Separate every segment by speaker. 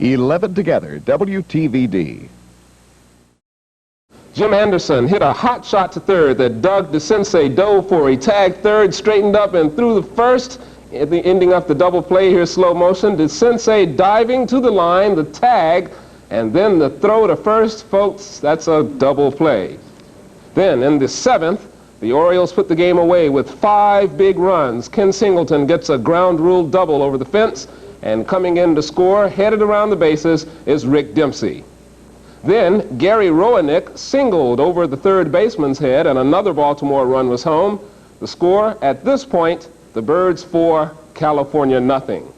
Speaker 1: 11 together, WTVD.
Speaker 2: Jim Anderson hit a hot shot to third that Doug DeSensei dove for. He tagged third, straightened up, and threw the first, ending up the double play here, slow motion. DeSensei diving to the line, the tag, and then the throw to first. Folks, that's a double play. Then in the seventh, the Orioles put the game away with 5 big runs. Ken Singleton gets a ground rule double over the fence, and coming in to score, headed around the bases, is Rick Dempsey. Then Gary Roenick singled over the third baseman's head, and another Baltimore run was home. The score, at this point, the Birds 4, California nothing.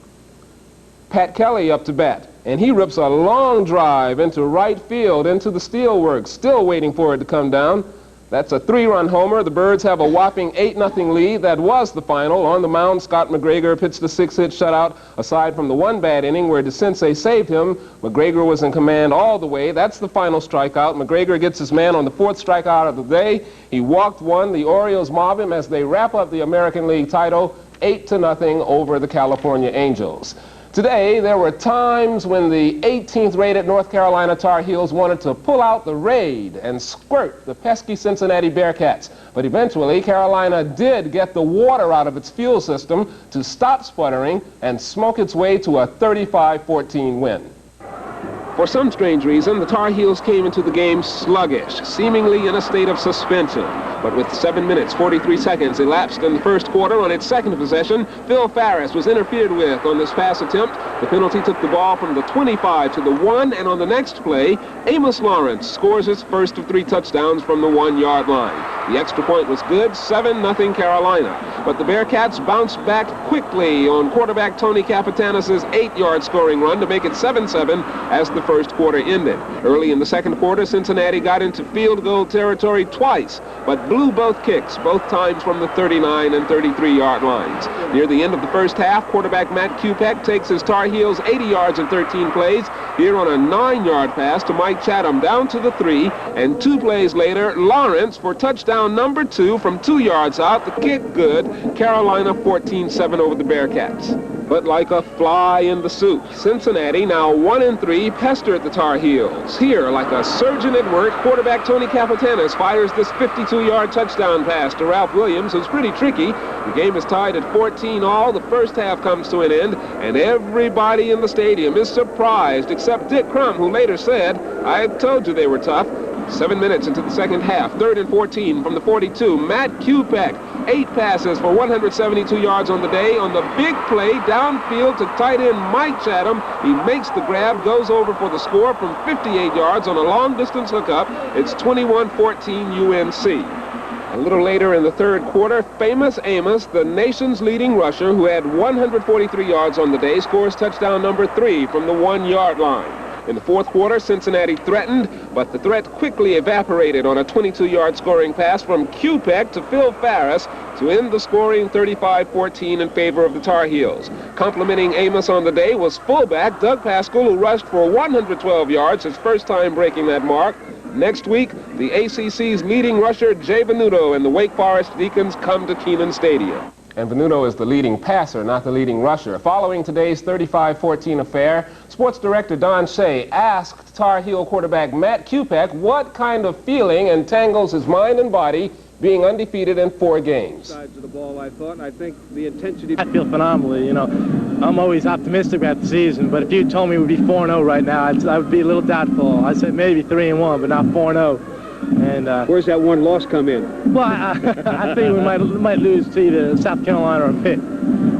Speaker 2: Pat Kelly up to bat, and he rips a long drive into right field, into the steelworks, still waiting for it to come down. That's a 3-run homer. The Birds have a whopping 8-0 lead. That was the final. On the mound, Scott McGregor pitched a 6-hit shutout. Aside from the one bad inning where DeSensei saved him, McGregor was in command all the way. That's the final strikeout. McGregor gets his man on the 4th strikeout of the day. He walked one. The Orioles mob him as they wrap up the American League title 8-0 over the California Angels. Today, there were times when the 18th-rated North Carolina Tar Heels wanted to pull out the raid and squirt the pesky Cincinnati Bearcats. But eventually, Carolina did get the water out of its fuel system to stop sputtering and smoke its way to a 35-14 win. For some strange reason, the Tar Heels came into the game sluggish, seemingly in a state of suspension. But with 7 minutes, 43 seconds elapsed in the first quarter on its second possession, Phil Farris was interfered with on this pass attempt. The penalty took the ball from the 25 to the 1, and on the next play, Amos Lawrence scores his first of 3 touchdowns from the 1-yard line. The extra point was good, 7-0 Carolina. But the Bearcats bounced back quickly on quarterback Tony Capitanis' 8-yard scoring run to make it 7-7 as the first quarter ended. Early in the second quarter, Cincinnati got into field goal territory twice, but blew both kicks, both times from the 39 and 33-yard lines. Near the end of the first half, quarterback Matt Kupec takes his Tar Heels 80 yards in 13 plays, here on a 9-yard pass to Mike Chatham down to the 3, and 2 plays later, Lawrence for touchdown number 2 from 2 yards out, the kick good, Carolina 14-7 over the Bearcats. But like a fly in the soup, Cincinnati, now 1-3, pestered the Tar Heels. Here, like a surgeon at work, quarterback Tony Capitanis fires this 52-yard touchdown pass to Ralph Williams, who's pretty tricky. The game is tied at 14-all. The first half comes to an end, and everybody in the stadium is surprised, except Dick Crum, who later said, "I told you they were tough." 7 minutes into the second half, 3rd and 14 from the 42, Matt Kupec, 8 passes for 172 yards on the day. On the big play downfield to tight end Mike Chatham, he makes the grab, goes over for the score from 58 yards on a long-distance hookup. It's 21-14 UNC. A little later in the third quarter, Famous Amos, the nation's leading rusher, who had 143 yards on the day, scores touchdown number 3 from the 1-yard line. In the fourth quarter, Cincinnati threatened, but the threat quickly evaporated on a 22-yard scoring pass from Kupec to Phil Farris to end the scoring 35-14 in favor of the Tar Heels. Complimenting Amos on the day was fullback Doug Pascal, who rushed for 112 yards, his first time breaking that mark. Next week, the ACC's leading rusher, Jay Venuto, and the Wake Forest Deacons come to Kenan Stadium. And Venuto is the leading passer, not the leading rusher. Following today's 35-14 affair, sports director Don Shea asked Tar Heel quarterback Matt Kupec what kind of feeling entangles his mind and body being undefeated in 4 games.
Speaker 3: Sides of the ball, I thought, and I think the intensity...
Speaker 4: I feel phenomenally, you know. I'm always optimistic about the season, but if you told me we'd be 4-0 right now, I would be a little doubtful. I'd say maybe 3-1, but not 4-0. And
Speaker 3: where's that one loss come in?
Speaker 4: Well, I think we might lose to either South Carolina or Pitt.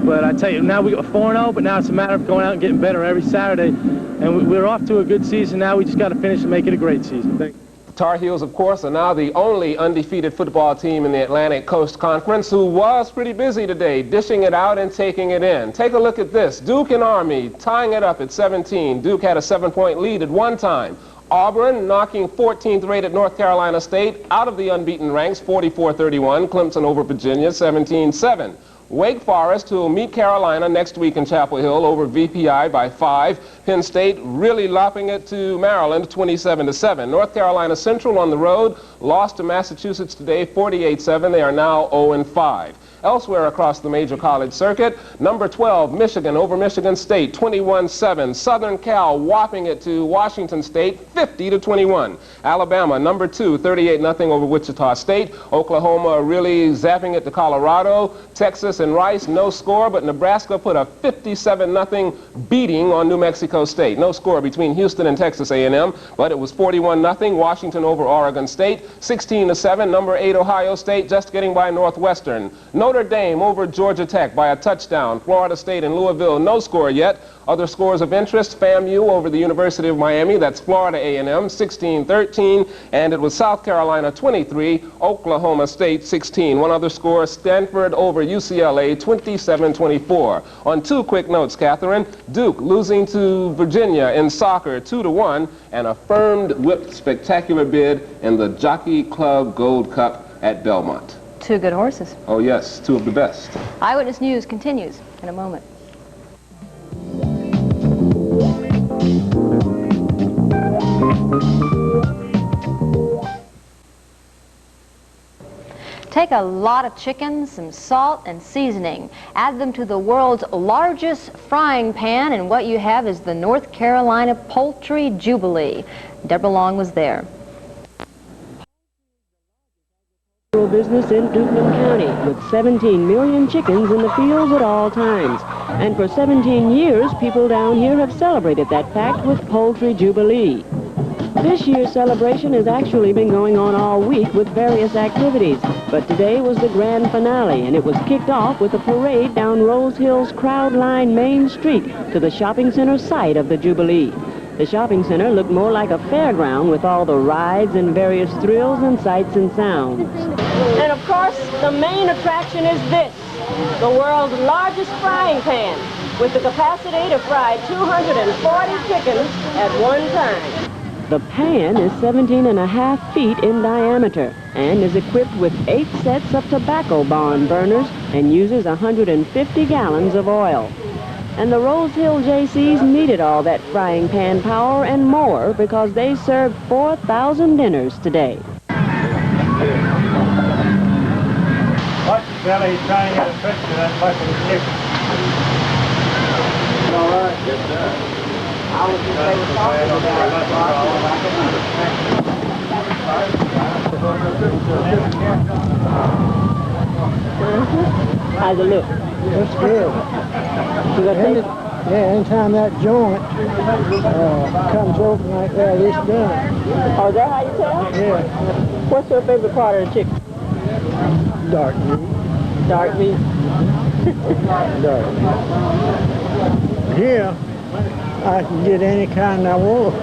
Speaker 4: But I tell you, now we got 4-0, but now it's a matter of going out and getting better every Saturday. And we're off to a good season now. We just got to finish and make it a great season.
Speaker 2: The Tar Heels, of course, are now the only undefeated football team in the Atlantic Coast Conference who was pretty busy today, dishing it out and taking it in. Take a look at this. Duke and Army tying it up at 17. Duke had a 7-point lead at one time. Auburn knocking 14th-rated North Carolina State out of the unbeaten ranks, 44-31. Clemson over Virginia, 17-7. Wake Forest, who will meet Carolina next week in Chapel Hill, over VPI by 5. Penn State really lopping it to Maryland, 27-7. North Carolina Central on the road lost to Massachusetts today, 48-7. They are now 0-5. Elsewhere across the major college circuit, number 12, Michigan over Michigan State, 21-7. Southern Cal whopping it to Washington State, 50-21. Alabama, number 2, 38-0 over Wichita State. Oklahoma really zapping it to Colorado. Texas and Rice, no score, but Nebraska put a 57-0 beating on New Mexico State. No score between Houston and Texas A&M, but it was 41-0. Washington over Oregon State, 16-7. Number 8, Ohio State just getting by Northwestern. Notre Dame over Georgia Tech by a touchdown. Florida State and Louisville, no score yet. Other scores of interest, FAMU over the University of Miami, that's Florida A&M, 16-13, and it was South Carolina 23, Oklahoma State 16. One other score, Stanford over UCLA, 27-24. On 2 quick notes, Katherine, Duke losing to Virginia in soccer, 2-1, and affirmed whipped spectacular bid in the Jockey Club Gold Cup at Belmont.
Speaker 5: 2 good horses.
Speaker 2: Oh yes, 2 of the best.
Speaker 5: Eyewitness News continues in a moment. Take a lot of chicken, some salt, and seasoning. Add them to the world's largest frying pan, and what you have is the North Carolina Poultry Jubilee. Debrah Long was there.
Speaker 6: Business in Durham County with 17 million chickens in the fields at all times. And for 17 years, people down here have celebrated that fact with Poultry Jubilee. This year's celebration has actually been going on all week with various activities, but today was the grand finale, and it was kicked off with a parade down Rose Hill's crowd-lined Main Street to the shopping center site of the Jubilee. The shopping center looked more like a fairground with all the rides and various thrills and sights and sounds. And of course, the main attraction is this, the world's largest frying pan, with the capacity to fry 240 chickens at one time. The pan is 17.5 feet in diameter and is equipped with 8 sets of tobacco barn burners and uses 150 gallons of oil. And the Rose Hill JCs needed all that frying pan power and more because they served 4,000 dinners today.
Speaker 7: Watch the belly trying to get a trick to that bucket of chicken. All right. Yes, sir. I was just saying
Speaker 6: How's it look?
Speaker 8: That's good. Yeah, anytime that joint comes open like that, it's done.
Speaker 6: Oh, is that how you tell?
Speaker 8: Yeah.
Speaker 6: What's your favorite part of the chicken?
Speaker 8: Dark meat.
Speaker 6: Dark meat.
Speaker 8: Dark meat. Here, I can get any kind I want.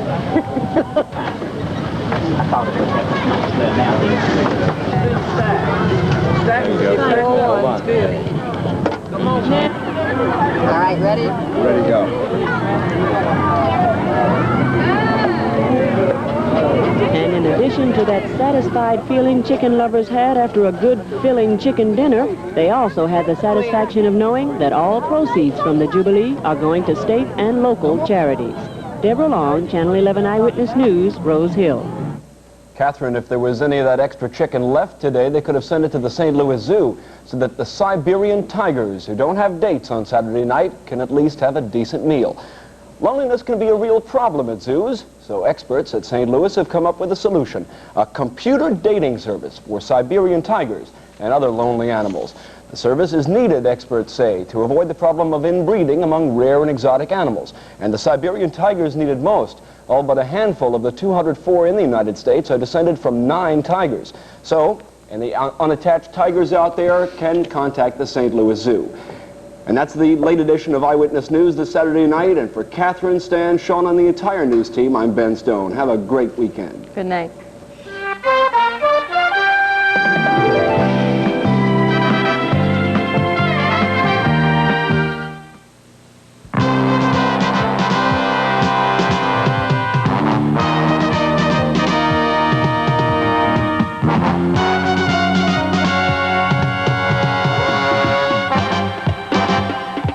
Speaker 5: Come on, man. All right, ready?
Speaker 1: Ready to go.
Speaker 6: And in addition to that satisfied feeling chicken lovers had after a good filling chicken dinner, they also had the satisfaction of knowing that all proceeds from the Jubilee are going to state and local charities. Debrah Long, Channel 11 Eyewitness News, Rose Hill.
Speaker 9: Katherine, if there was any of that extra chicken left today, they could have sent it to the St. Louis Zoo so that the Siberian tigers who don't have dates on Saturday night can at least have a decent meal. Loneliness can be a real problem at zoos, so experts at St. Louis have come up with a solution, a computer dating service for Siberian tigers and other lonely animals. The service is needed, experts say, to avoid the problem of inbreeding among rare and exotic animals. And the Siberian tigers needed most. All but a handful of the 204 in the United States are descended from 9 tigers. So, any unattached tigers out there can contact the St. Louis Zoo. And that's the late edition of Eyewitness News this Saturday night. And for Katherine, Stan, Sean, and the entire news team, I'm Ben Stone. Have a great weekend.
Speaker 5: Good night.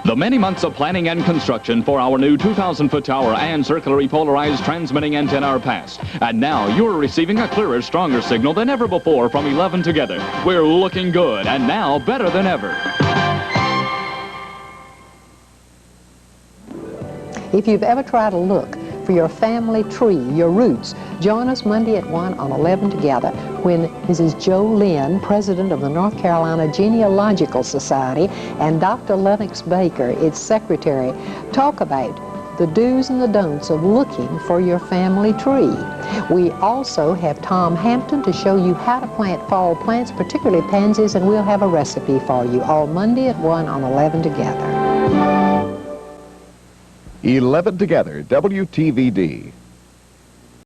Speaker 10: The many months of planning and construction for our new 2,000-foot tower and circularly polarized transmitting antenna are past. And now you're receiving a clearer, stronger signal than ever before from 11 together. We're looking good, and now better than ever.
Speaker 11: If you've ever tried to look for your family tree, your roots, join us Monday at 1 on 11 Together when Mrs. Jo Lynn, president of the North Carolina Genealogical Society, and Dr. Lennox Baker, its secretary, talk about the do's and the don'ts of looking for your family tree. We also have Tom Hampton to show you how to plant fall plants, particularly pansies, and we'll have a recipe for you all Monday at 1 on 11 Together.
Speaker 1: 11 Together, WTVD.